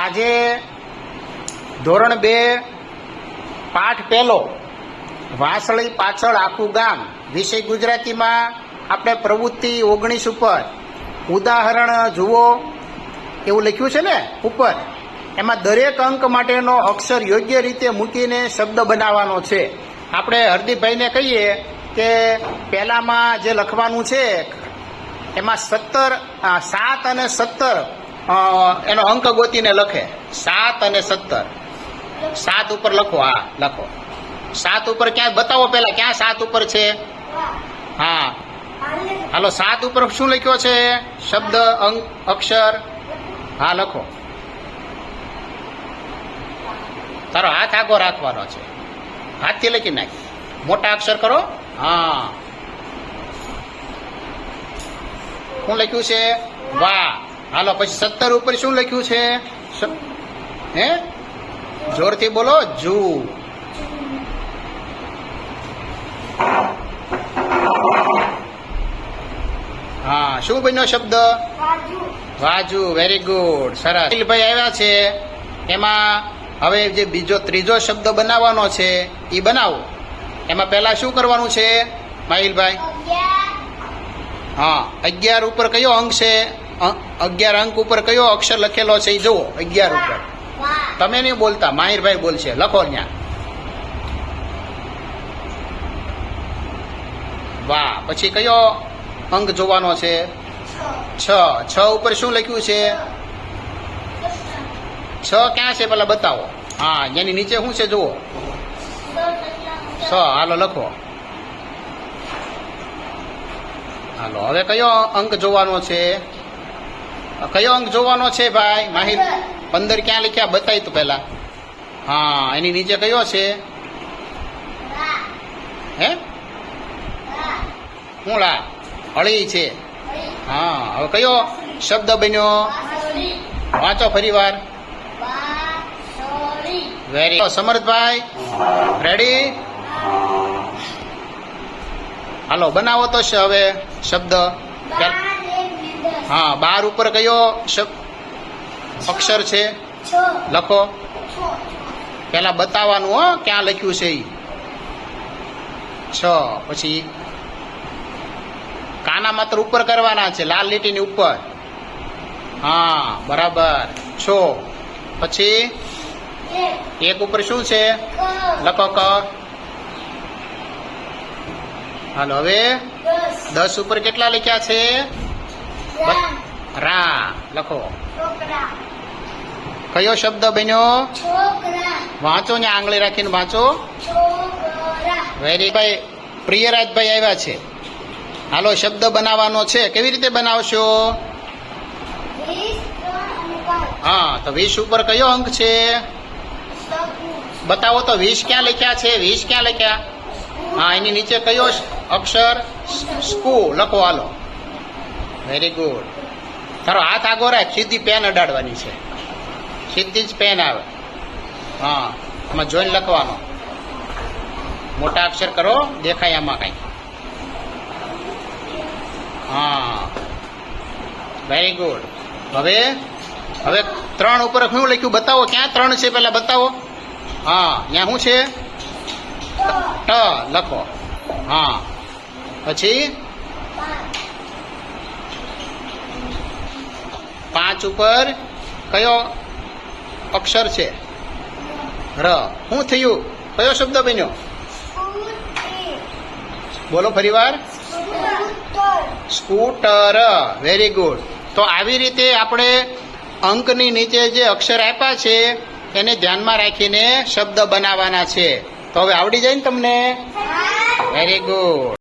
આજે ધોરણ 2 પાઠ પહેલો વાંસળી પાછળ આખું ગામ વિષય ગુજરાતીમાં આપણે પ્રવૃત્તિ 19 ઉપર ઉદાહરણ જુઓ એવું લખ્યું છે ને ઉપર. એમાં દરેક અંક માટેનો અક્ષર યોગ્ય રીતે મૂકીને શબ્દ બનાવવાનો છે. આપણે હરદીપભાઈને કહીએ કે પહેલામાં જે લખવાનું છે એમાં 7 અને 17 એનો અંક ગોતીને લખે. 7 અને 17 7 ઉપર લખો. હા લખો 7 ઉપર ક્યાં બતાવો, પેલા ક્યાં 7 ઉપર છે? હા હાલો 7 ઉપર શું લખ્યો છે? શબ્દ, અંક, અક્ષર. હા લખો. તારો હાથ આગો રાખવાનો છે, હાથથી લખી નાખ. મોટા અક્ષર કરો. હા શું લખ્યું છે? વાહ. હાલો પછી 17 ઉપર શું લખ્યું છે? હે જોરથી બોલો. જુ. હા શું બન્યો શબ્દ? વાજુ. વેરી ગુડ, સરસ. ભાઈ આવ્યા છે. એમાં હવે જે ત્રીજો શબ્દ બનાવવાનો છે એ બનાવો. એમાં પહેલા શું કરવાનું છે માહિલભાઈ? હા 11 ઉપર કયો અંક છે? 11 અંક ઉપર કયો અક્ષર લખેલો છે એ જુઓ. 11 ઉપર તમે નહીં બોલતા, માહિરભાઈ બોલશે. લખો ત્યાં. વાહ. પછી કયો અંક જોવાનો છે? 6 ઉપર શું લખ્યું છે? 6 ક્યાં છે પેલા બતાવો. હા એની નીચે શું છે જુઓ. 6. હાલો લખો. હાલો હવે કયો અંક જોવાનો છે? કયો અંક જોવાનો છે ભાઈ માહિર? 15 ક્યાં લખ્યા બતાવી તો પેલા. હા એની નીચે કયો છે? હે મૂળા. અળી છે. હા હવે કયો શબ્દ બન્યો? વાંચો ફરી વાર. વેરી. સમર્થભાઈ રેડી? હાલો બનાવો તો હવે શબ્દ. હા 12 ઉપર કયો અક્ષર છે? લખો. પેલા બતાવવાનું હો ક્યાં લખ્યું છે. 6 પછી કાના માત્ર ઉપર કરવાના છે, લાલ લીટીની ઉપર. હા બરાબર. 6 પછી 1 ઉપર શું છે? લખો ક. હાલો હવે 10 ઉપર કેટલા લખ્યા છે? રા. લખો. કયો શબ્દ બન્યો? વાંચો ને આંગળી રાખીને વાંચો. વેરી. ભાઈ પ્રિયરાજભાઈ આવ્યા છે. હાલો શબ્દ બનાવવાનો છે. કેવી રીતે બનાવશો? હા તો 20 ઉપર કયો અંક છે? બતાવો તો. 20 ક્યાં લખ્યા છે? 20 ક્યાં લખ્યા? હા એની નીચે કયો અક્ષર? સ્કૂ. લખો. હાલો વેરી ગુડ. તારો હાથ આગો રાખ. સીધી પેન અડાડવાની છે, સીધી જ પેન આવે. હા આમાં જોઈને લખવાનો. મોટા અક્ષર કરો, દેખાય આમાં કઈ. હા વેરી ગુડ. હવે 3 ઉપર શું લખ્યું બતાવો. ક્યાં 3 છે પેલા બતાવો. હા ત્યાં શું છે? ટ. લખો. હા પછી 5 ઉપર કયો અક્ષર છે? ર. શું થયું? કયો શબ્દ બન્યો? બોલો ફરી વાર. સ્કૂટર. Very good. તો આવી રીતે આપણે અંકની નીચે જે અક્ષર આપ્યા છે એને ધ્યાનમાં રાખીને શબ્દ બનાવવાના છે. તો હવે આવડી જાય ને તમને? Very good.